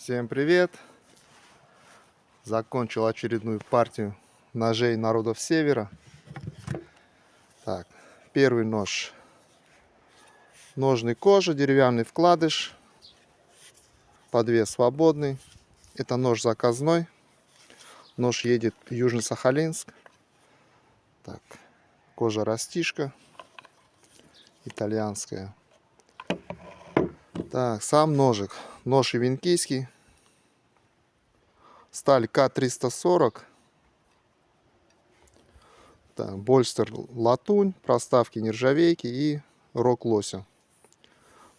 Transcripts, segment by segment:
Всем привет! Закончил очередную партию ножей народов Севера. Так, первый нож. Ножный кожа, деревянный вкладыш. Подвес свободный. Это нож заказной. Нож едет в Южно-Сахалинск. Так, кожа растишка. Итальянская. Так, сам ножик. Нож ивенкийский. Сталь К340. Так, больстер латунь, проставки нержавейки и рог лося.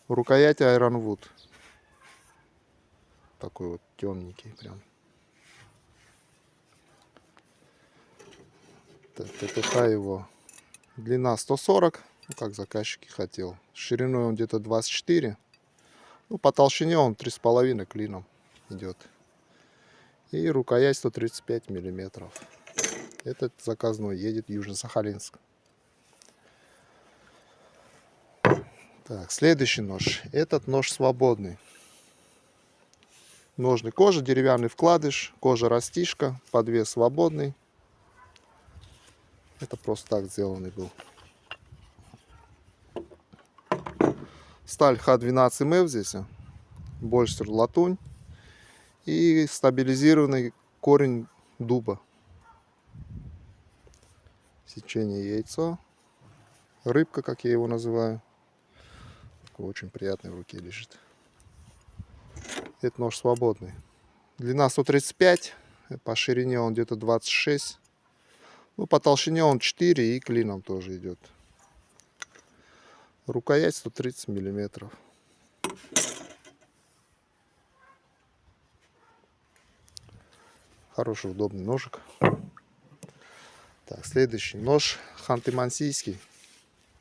Рукоять Ironwood. Такой вот темненький прям. Так, ТТХ его. Длина 140, ну, как заказчик и хотел. Шириной он где-то 24. Ну, по толщине он 3,5 клином идет. И рукоять 135 миллиметров. Этот заказной едет в Южно-Сахалинск. Так, следующий нож. Этот нож свободный. Ножный кожа, деревянный вкладыш, кожа растишка, подвес свободный. Это просто так сделанный был. Сталь Х12МФ здесь. Больстер латунь. И стабилизированный корень дуба. Сечение яйцо. Рыбка, как я его называю. Очень приятный в руке лежит. Этот нож свободный. Длина 135. По ширине он где-то 26. Ну, по толщине он 4 и клином тоже идет. Рукоять 130 миллиметров. Хороший, удобный ножик. Так, следующий нож Ханты-Мансийский.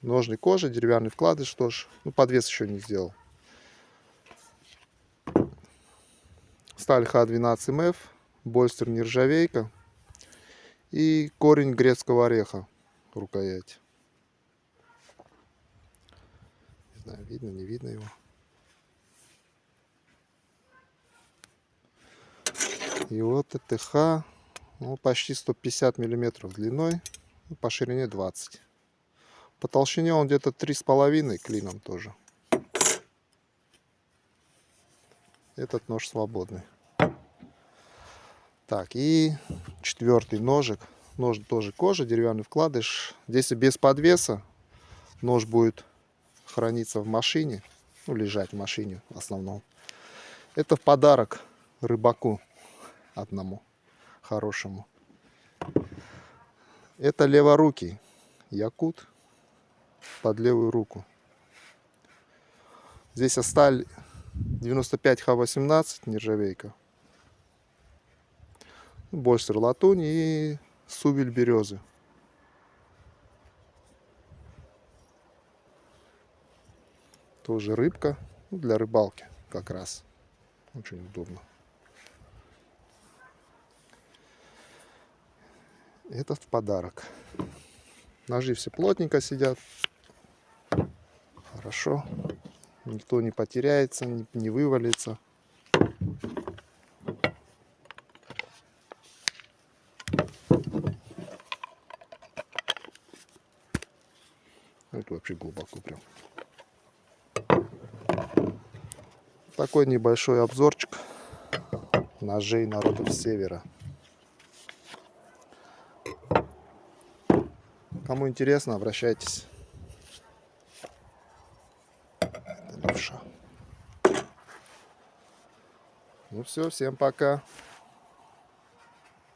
Ножный кожа, деревянный вкладыш тоже. Ну, подвес еще не сделал. Сталь Х12МФ. Больстер нержавейка. И корень грецкого ореха. Рукоять. Не знаю, видно, не видно его. И вот ТТХ, ну, почти 150 миллиметров длиной, по ширине 20. По толщине он где-то 3,5 клином тоже. Этот нож свободный. Так, и четвертый ножик. Нож тоже кожа, деревянный вкладыш. Здесь без подвеса. Нож будет храниться в машине, ну, лежать в машине в основном. Это в подарок рыбаку одному хорошему. Это леворукий якут под левую руку. Здесь сталь 95Х18 нержавейка. Больстер латунь и сувель березы. Тоже рыбка, ну, для рыбалки как раз. Очень удобно. Этот в подарок. Ножи все плотненько сидят. Хорошо. Никто не потеряется, не вывалится. Это вообще глубоко прям. Такой небольшой обзорчик ножей народов Севера. Кому интересно, обращайтесь. Это левша. Ну все, всем пока.